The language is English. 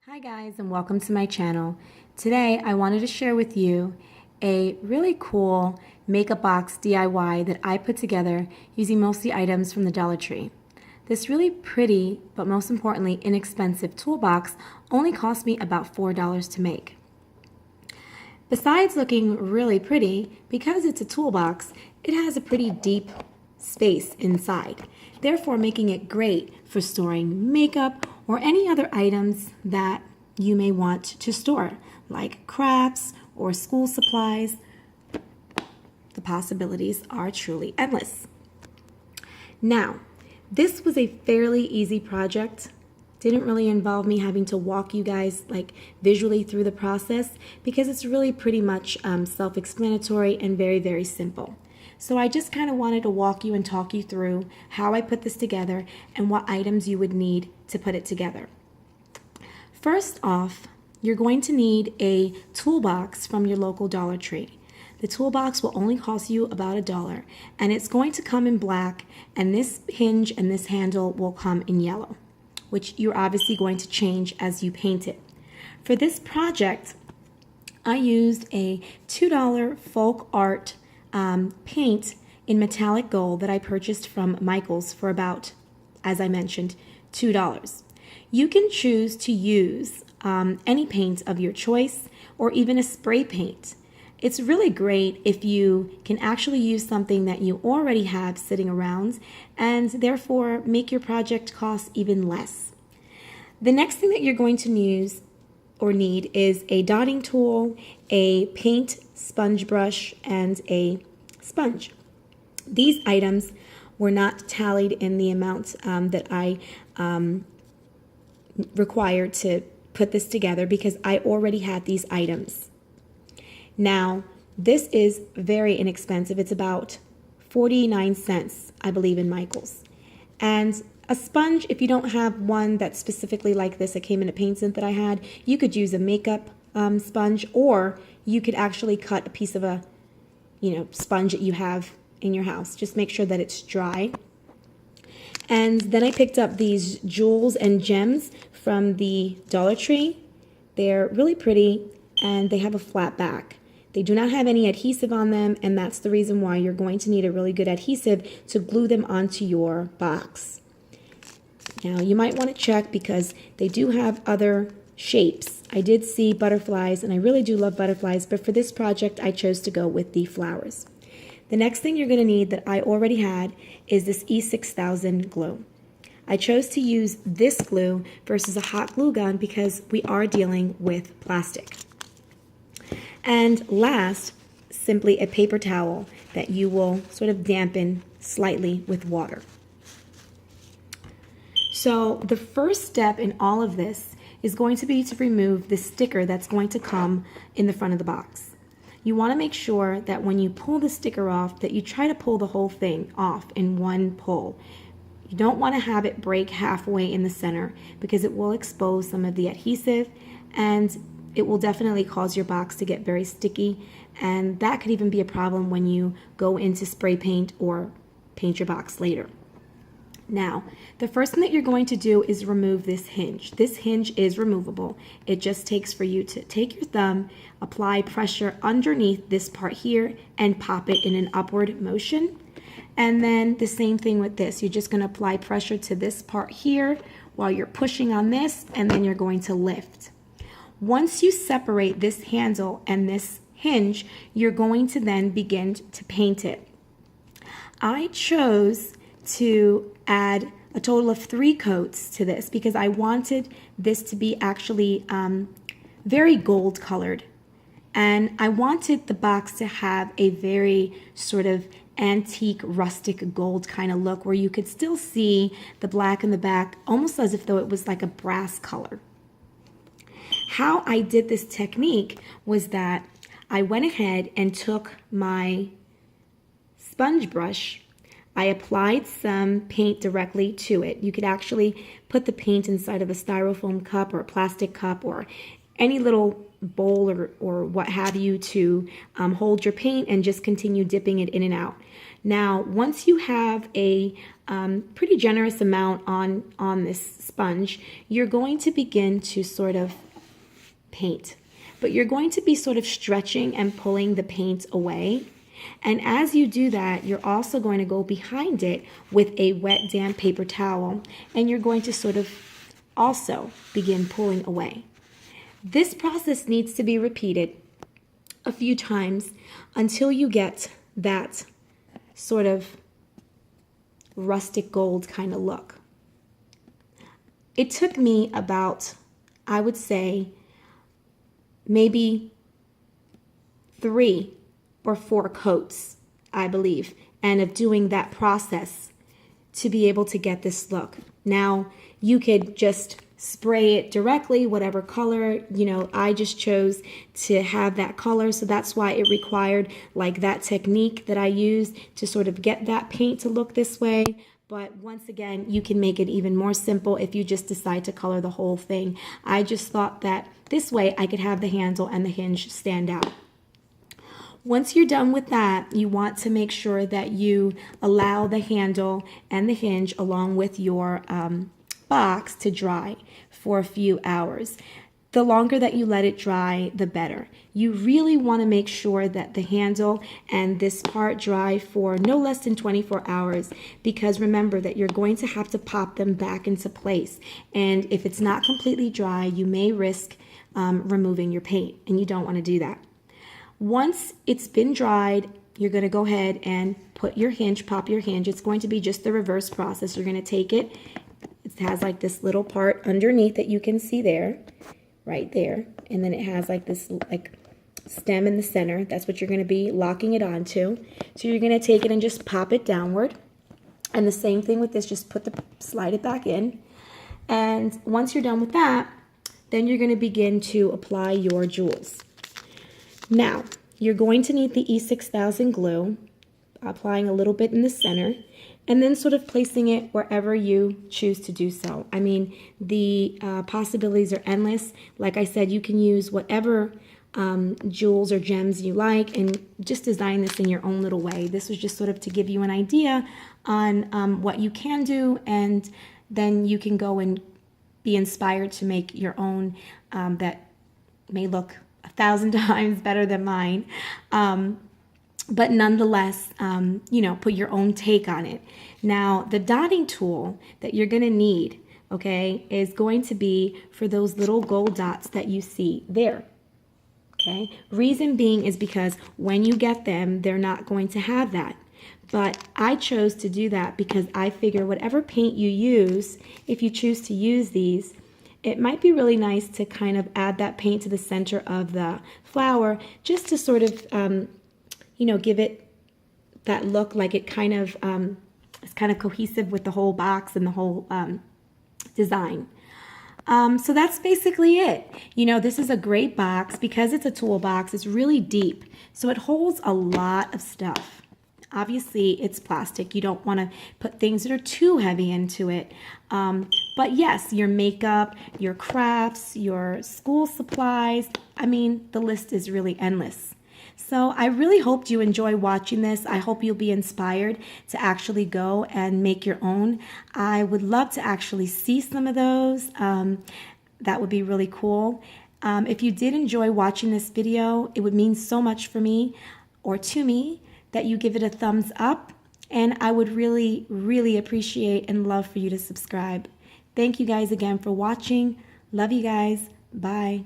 Hi guys, and welcome to my channel. Today I wanted to share with you a really cool makeup box DIY that I put together using mostly items from the Dollar Tree. This really pretty, but most importantly inexpensive toolbox only cost me about $4 to make. Besides looking really pretty, because it's a toolbox, it has a pretty deep space inside, therefore making it great for storing makeup or any other items that you may want to store, like crafts or school supplies. The possibilities are truly endless. Now, this was a fairly easy project. Didn't really involve me having to walk you guys visually through the process because it's really pretty much self-explanatory and very, very simple. So I just kind of wanted to walk you and talk you through how I put this together and what items you would need to put it together. First off, you're going to need a toolbox from your local Dollar Tree. The toolbox will only cost you about $1, and it's going to come in black, and this hinge and this handle will come in yellow, which you're obviously going to change as you paint it. For this project, I used a $2 folk art paint in metallic gold that I purchased from Michael's for about, as I mentioned, $2. You can choose to use any paint of your choice or even a spray paint. It's really great if you can actually use something that you already have sitting around and therefore make your project cost even less. The next thing that you're going to use or need is a dotting tool, a paint sponge brush, and a sponge. These items were not tallied in the amount that I required to put this together because I already had these items. Now, this is very inexpensive. It's about 49 cents, I believe, in Michael's. And a sponge, if you don't have one that's specifically like this, it came in a paint set that I had, you could use a makeup sponge, or you could actually cut a piece of a sponge that you have in your house. Just make sure that it's dry. And then I picked up these jewels and gems from the Dollar Tree. They're really pretty and they have a flat back. They do not have any adhesive on them, and that's the reason why you're going to need a really good adhesive to glue them onto your box. Now, you might want to check because they do have other shapes. I did see butterflies, and I really do love butterflies, but for this project, I chose to go with the flowers. The next thing you're going to need that I already had is this E6000 glue. I chose to use this glue versus a hot glue gun because we are dealing with plastic. And last, simply a paper towel that you will sort of dampen slightly with water. So the first step in all of this is going to be to remove the sticker that's going to come in the front of the box. You want to make sure that when you pull the sticker off that you try to pull the whole thing off in one pull. You don't want to have it break halfway in the center because it will expose some of the adhesive and it will definitely cause your box to get very sticky, and that could even be a problem when you go into spray paint or paint your box later. Now, the first thing that you're going to do is remove this hinge. This hinge is removable. It just takes for you to take your thumb, apply pressure underneath this part here, and pop it in an upward motion. And then the same thing with this. You're just going to apply pressure to this part here while you're pushing on this, and then you're going to lift. Once you separate this handle and this hinge, you're going to then begin to paint it. I chose to add a total of 3 coats to this because I wanted this to be actually very gold colored. And I wanted the box to have a very sort of antique, rustic gold kind of look where you could still see the black in the back, almost as if though it was like a brass color. How I did this technique was that I went ahead and took my sponge brush. I applied some paint directly to it. You could actually put the paint inside of a styrofoam cup or a plastic cup or any little bowl or what have you to hold your paint and just continue dipping it in and out. Now, once you have a pretty generous amount on this sponge, you're going to begin to sort of paint. But you're going to be sort of stretching and pulling the paint away. And as you do that, you're also going to go behind it with a wet, damp paper towel, and you're going to sort of also begin pulling away. This process needs to be repeated a few times until you get that sort of rustic gold kind of look. It took me about, I would say, maybe 3 or 4 coats, I believe, and of doing that process to be able to get this look. Now, you could just spray it directly, whatever color, I just chose to have that color, so that's why it required like that technique that I used to sort of get that paint to look this way. But once again, you can make it even more simple if you just decide to color the whole thing. I just thought that this way I could have the handle and the hinge stand out. Once you're done with that, you want to make sure that you allow the handle and the hinge along with your box to dry for a few hours. The longer that you let it dry, the better. You really want to make sure that the handle and this part dry for no less than 24 hours, because remember that you're going to have to pop them back into place. And if it's not completely dry, you may risk removing your paint, and you don't want to do that. Once it's been dried, you're going to go ahead and put your hinge, pop your hinge. It's going to be just the reverse process. You're going to take it. It has like this little part underneath that you can see there, right there. And then it has like this like stem in the center. That's what you're going to be locking it onto. So you're going to take it and just pop it downward. And the same thing with this, just slide it back in. And once you're done with that, then you're going to begin to apply your jewels. Now, you're going to need the E6000 glue, applying a little bit in the center, and then sort of placing it wherever you choose to do so. I mean, the possibilities are endless. Like I said, you can use whatever jewels or gems you like and just design this in your own little way. This was just sort of to give you an idea on what you can do, and then you can go and be inspired to make your own that may look 1,000 times better than mine. But nonetheless, put your own take on it. Now, the dotting tool that you're going to need, okay, is going to be for those little gold dots that you see there. Okay, reason being is because when you get them, they're not going to have that. But I chose to do that because I figure whatever paint you use, if you choose to use these, it might be really nice to kind of add that paint to the center of the flower just to sort of, give it that look like it kind of is kind of cohesive with the whole box and the whole design. So that's basically it. This is a great box because it's a toolbox. It's really deep, so it holds a lot of stuff. Obviously, it's plastic. You don't want to put things that are too heavy into it. But yes, your makeup, your crafts, your school supplies, I mean, the list is really endless. So I really hoped you enjoy watching this. I hope you'll be inspired to actually go and make your own. I would love to actually see some of those. That would be really cool. If you did enjoy watching this video, it would mean so much for me or to me that you give it a thumbs up, and I would really, really appreciate and love for you to subscribe. Thank you guys again for watching. Love you guys. Bye.